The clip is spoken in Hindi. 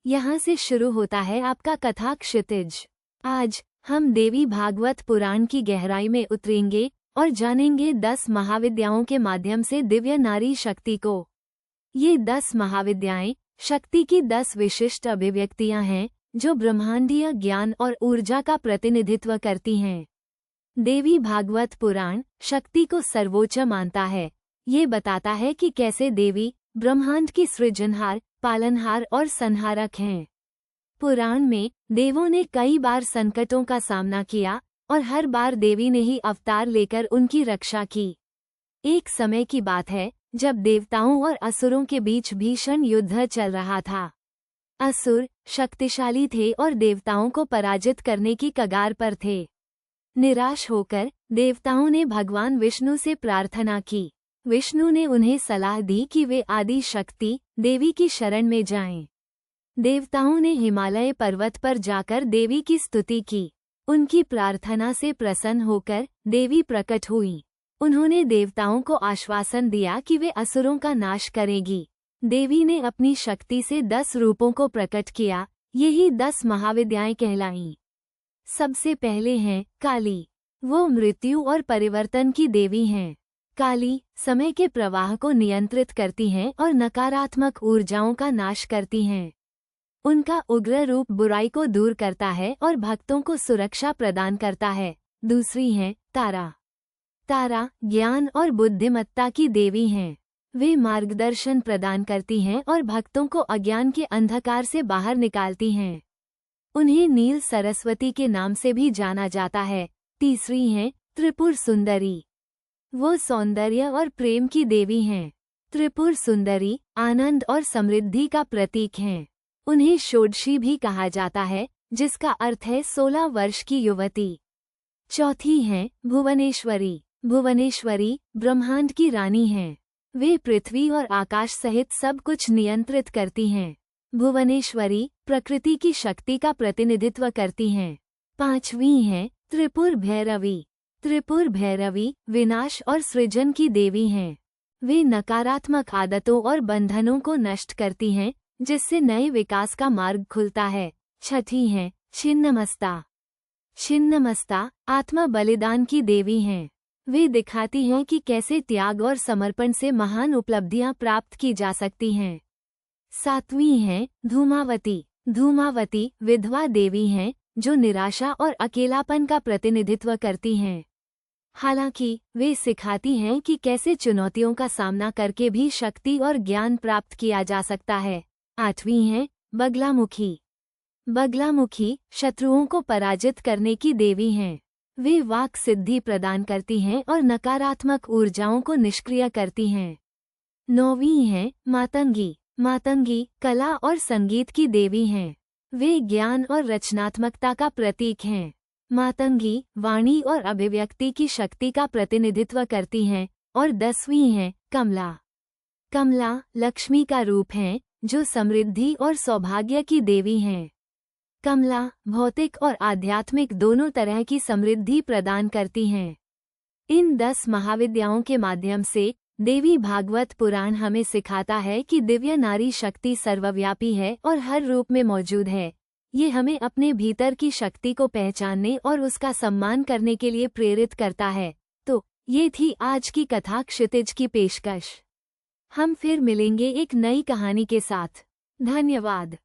यहाँ से शुरू होता है आपका कथा क्षितिज। आज हम देवी भागवत पुराण की गहराई में उतरेंगे और जानेंगे 10 महाविद्याओं के माध्यम से दिव्य नारी शक्ति को। ये 10 महाविद्याएं शक्ति की 10 विशिष्ट अभिव्यक्तियां हैं जो ब्रह्मांडीय ज्ञान और ऊर्जा का प्रतिनिधित्व करती हैं। देवी भागवत पुराण शक्ति को सर्वोच्च मानता है। ये बताता है कि कैसे देवी ब्रह्मांड की सृजनहार, पालनहार और संहारक हैं। पुराण में देवों ने कई बार संकटों का सामना किया और हर बार देवी ने ही अवतार लेकर उनकी रक्षा की। एक समय की बात है जब देवताओं और असुरों के बीच भीषण युद्ध चल रहा था। असुर शक्तिशाली थे और देवताओं को पराजित करने की कगार पर थे। निराश होकर देवताओं ने भगवान विष्णु से प्रार्थना की। विष्णु ने उन्हें सलाह दी कि वे आदि शक्ति देवी की शरण में जाएं। देवताओं ने हिमालय पर्वत पर जाकर देवी की स्तुति की। उनकी प्रार्थना से प्रसन्न होकर देवी प्रकट हुई। उन्होंने देवताओं को आश्वासन दिया कि वे असुरों का नाश करेगी। देवी ने अपनी शक्ति से 10 रूपों को प्रकट किया। यही 10 महाविद्याएं कहलाईं। सबसे पहले हैं काली। वो मृत्यु और परिवर्तन की देवी हैं। काली समय के प्रवाह को नियंत्रित करती हैं और नकारात्मक ऊर्जाओं का नाश करती हैं। उनका उग्र रूप बुराई को दूर करता है और भक्तों को सुरक्षा प्रदान करता है। दूसरी हैं तारा। तारा ज्ञान और बुद्धिमत्ता की देवी हैं। वे मार्गदर्शन प्रदान करती हैं और भक्तों को अज्ञान के अंधकार से बाहर निकालती हैं। उन्हें नील सरस्वती के नाम से भी जाना जाता है। तीसरी हैं त्रिपुर सुंदरी। वो सौंदर्य और प्रेम की देवी हैं। त्रिपुर सुंदरी आनंद और समृद्धि का प्रतीक हैं। उन्हें षोडशी भी कहा जाता है, जिसका अर्थ है 16 वर्ष की युवती। चौथी हैं भुवनेश्वरी। भुवनेश्वरी ब्रह्मांड की रानी हैं। वे पृथ्वी और आकाश सहित सब कुछ नियंत्रित करती हैं। भुवनेश्वरी प्रकृति की शक्ति का प्रतिनिधित्व करती हैं। पांचवी हैं त्रिपुर भैरवी। त्रिपुर भैरवी विनाश और सृजन की देवी हैं। वे नकारात्मक आदतों और बंधनों को नष्ट करती हैं, जिससे नए विकास का मार्ग खुलता है। छठी हैं छिन्नमस्ता। छिन्नमस्ता आत्मा बलिदान की देवी हैं। वे दिखाती हैं कि कैसे त्याग और समर्पण से महान उपलब्धियां प्राप्त की जा सकती हैं। सातवीं हैं धूमावती। धूमावती विधवा देवी हैं जो निराशा और अकेलापन का प्रतिनिधित्व करती हैं। हालांकि वे सिखाती हैं कि कैसे चुनौतियों का सामना करके भी शक्ति और ज्ञान प्राप्त किया जा सकता है। आठवीं हैं बगलामुखी। बगलामुखी शत्रुओं को पराजित करने की देवी हैं। वे वाक सिद्धि प्रदान करती हैं और नकारात्मक ऊर्जाओं को निष्क्रिय करती हैं। नौवीं हैं मातंगी। मातंगी कला और संगीत की देवी हैं। वे ज्ञान और रचनात्मकता का प्रतीक हैं। मातंगी वाणी और अभिव्यक्ति की शक्ति का प्रतिनिधित्व करती हैं। और 10वीं हैं कमला। कमला लक्ष्मी का रूप है जो समृद्धि और सौभाग्य की देवी हैं। कमला भौतिक और आध्यात्मिक दोनों तरह की समृद्धि प्रदान करती हैं। इन 10 महाविद्याओं के माध्यम से देवी भागवत पुराण हमें सिखाता है कि दिव्य नारी शक्ति सर्वव्यापी है और हर रूप में मौजूद है। ये हमें अपने भीतर की शक्ति को पहचानने और उसका सम्मान करने के लिए प्रेरित करता है। तो ये थी आज की कथा क्षितिज की पेशकश। हम फिर मिलेंगे एक नई कहानी के साथ। धन्यवाद।